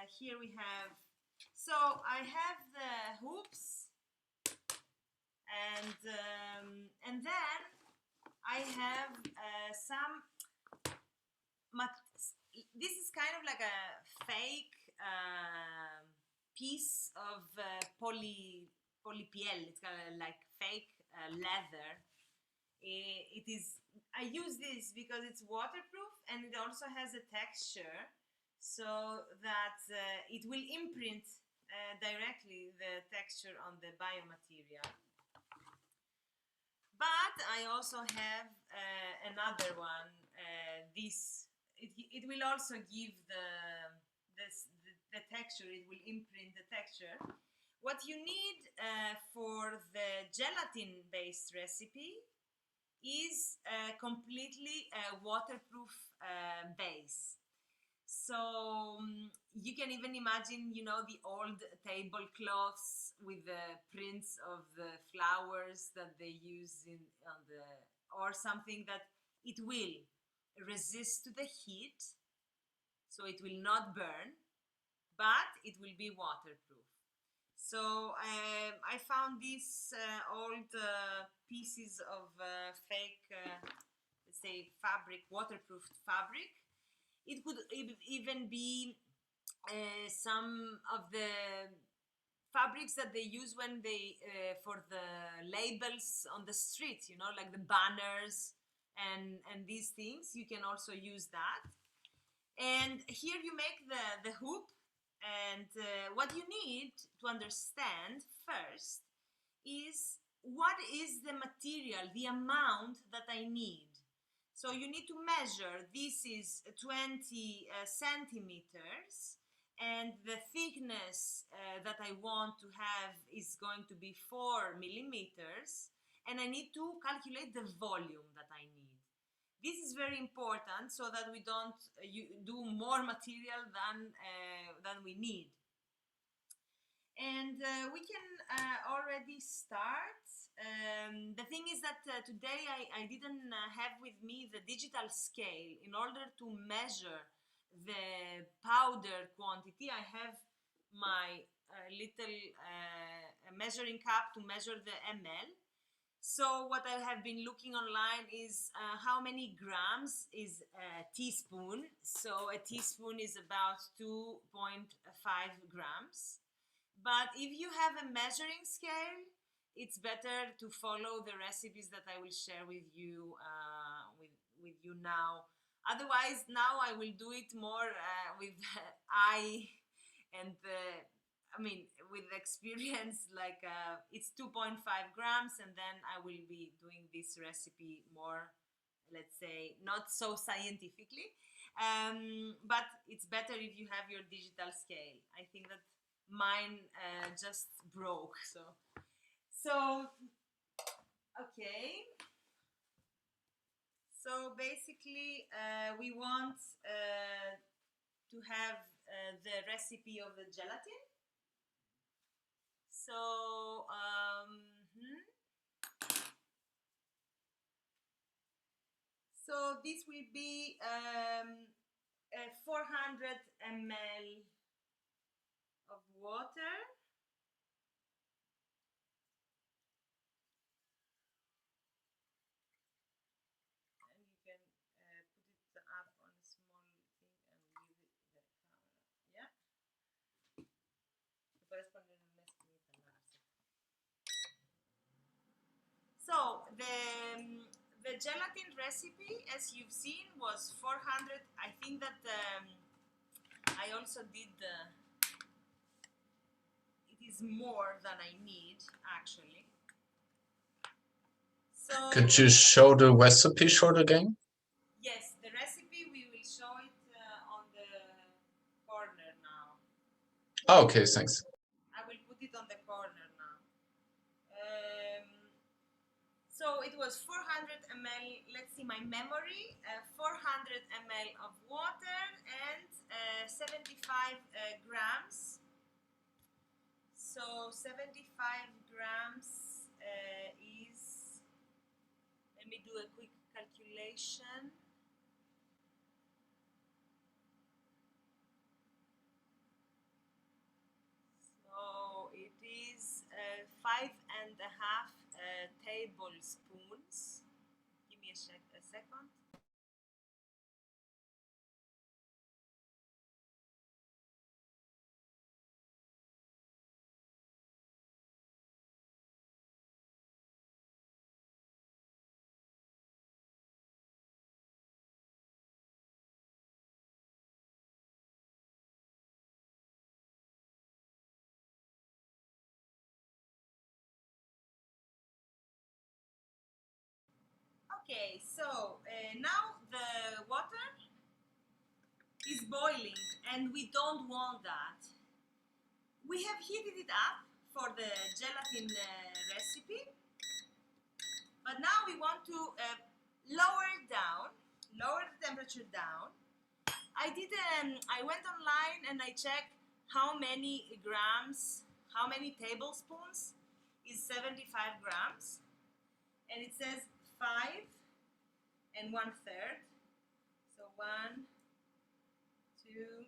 here we have, so I have the hoops, and then I have some, this is kind of like a fake piece of polypiel. It's kind of like fake leather. It is, I use this because it's waterproof and it also has a texture so that it will imprint directly the texture on the biomaterial. But I also have another one. It will also give the texture. It will imprint the texture. What you need for the gelatin-based recipe is completely a waterproof base. So you can even imagine, you know, the old tablecloths with the prints of the flowers that they use or something that it will resist to the heat, so it will not burn, but it will be waterproof. So I found these old pieces of fake, let's say, fabric, waterproof fabric. It could even be some of the fabrics that they use when they for the labels on the street, you know, like the banners and these things. You can also use that. And here you make the hoop. And what you need to understand first is what is the material, the amount that I need. So you need to measure, this is 20 centimeters, and the thickness that I want to have is going to be 4 millimeters, and I need to calculate the volume that I need. This is very important so that we don't do more material than we need. And we can already start. The thing is that today I didn't have with me the digital scale. In order to measure the powder quantity, I have my little measuring cup to measure the ml. So what I have been looking online is how many grams is a teaspoon. So a teaspoon is about 2.5 grams. But if you have a measuring scale, it's better to follow the recipes that I will share with you with you now. Otherwise, now I will do it more with eye and I mean, with experience, like it's 2.5 grams, and then I will be doing this recipe more, let's say, not so scientifically, but it's better if you have your digital scale. I think that mine just broke, so okay. So basically, we want to have the recipe of the gelatin. So so this will be 400 ml of water. And you can put it up on a small thing and leave it the camera. Yeah. So the gelatin recipe, as you've seen, was 400. I think that I also did it is more than I need, actually. So could you show the recipe short again? Yes, the recipe, we will show it on the corner now. Oh, okay, thanks. I will put it on the corner now. So it was 400 ml, let's see my memory, 400 ml of water and 75 grams. So 75 grams is, let me do a quick calculation. 5.5 tablespoons. Give me a second. Okay, so now the water is boiling and we don't want that. We have heated it up for the gelatin recipe, but now we want to lower it down, lower the temperature down. I went online and I checked how many grams, how many tablespoons is 75 grams, and it says 5 and 1/3. So 1, 2,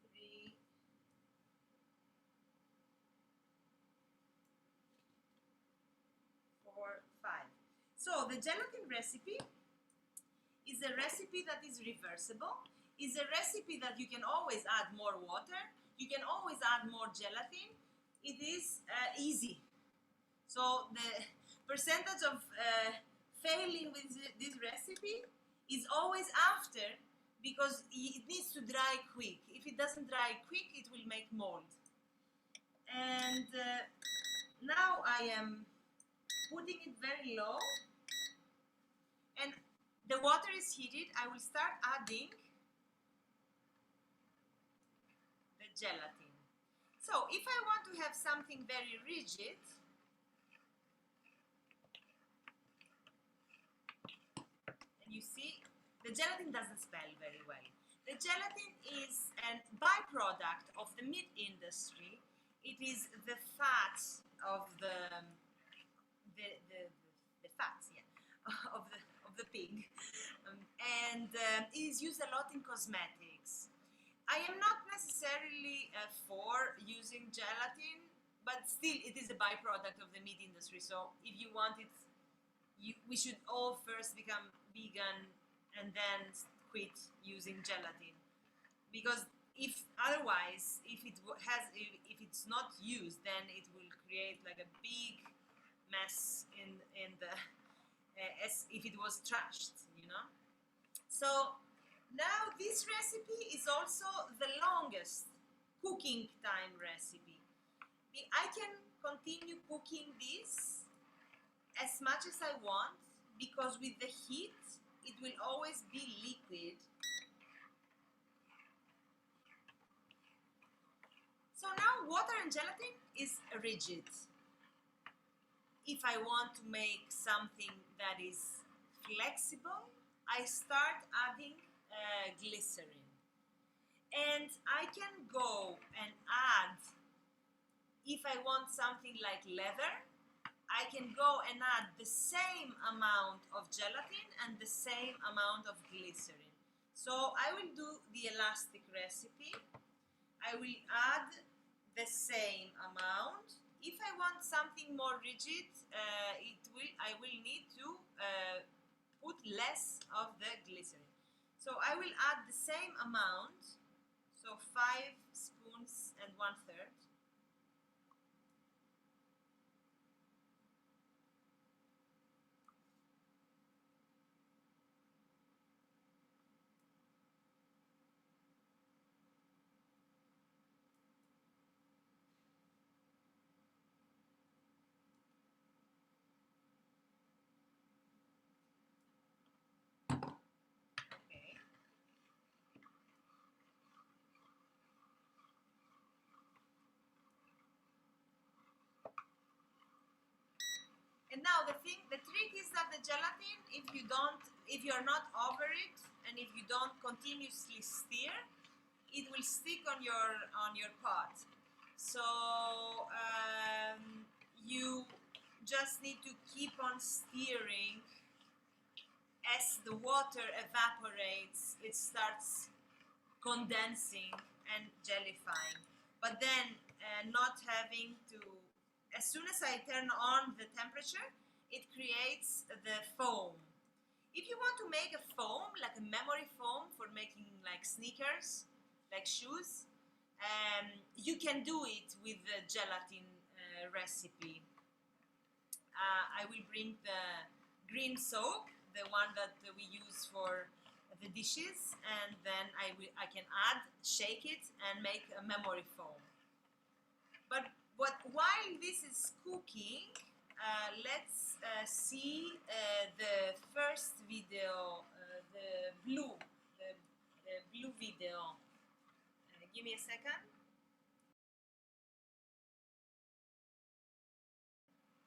3, 4, 5. So the gelatin recipe is a recipe that is reversible, is a recipe that you can always add more water, you can always add more gelatin. It is easy. So the percentage of failing with this recipe is always after, because it needs to dry quick. If it doesn't dry quick, it will make mold. And now I am putting it very low, and the water is heated. I will start adding the gelatin. So if I want to have something very rigid, and you see, the gelatin doesn't spell very well. The gelatin is a byproduct of the meat industry. It is the fat of the fats, yeah, of the pig, and it is used a lot in cosmetics. I am not necessarily for using gelatin, but still it is a byproduct of the meat industry. So if you want it, we should all first become vegan and then quit using gelatin, because if otherwise, if it's not used, then it will create like a big mess in the as if it was trashed, you know. So now this recipe is also the longest cooking time recipe. I can continue cooking this as much as I want, because with the heat it will always be liquid. So now water and gelatin is rigid. If I want to make something that is flexible, I start adding glycerin. And I can go and add, if I want something like leather, I can go and add the same amount of gelatin and the same amount of glycerin. So I will do the elastic recipe. I will add the same amount. If I want something more rigid, I will need to put less of the glycerin. So I will add the same amount, so 5 spoons and 1/3. Okay. And now the trick is that the gelatin, if you're not over it, and if you don't continuously stir, it will stick on your pot. So you just need to keep on stirring. As the water evaporates, it starts condensing and jellifying, but then not having to as soon as I turn on the temperature, it creates the foam. If you want to make a foam, like a memory foam for making like sneakers, like shoes, you can do it with the gelatin recipe. I will bring the green soap, the one that we use for the dishes, and then I can shake it and make a memory foam. But while this is cooking, let's see the first video, the blue video. Give me a second.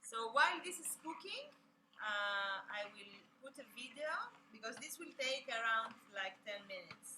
So while this is cooking, I will put a video because this will take around like 10 minutes.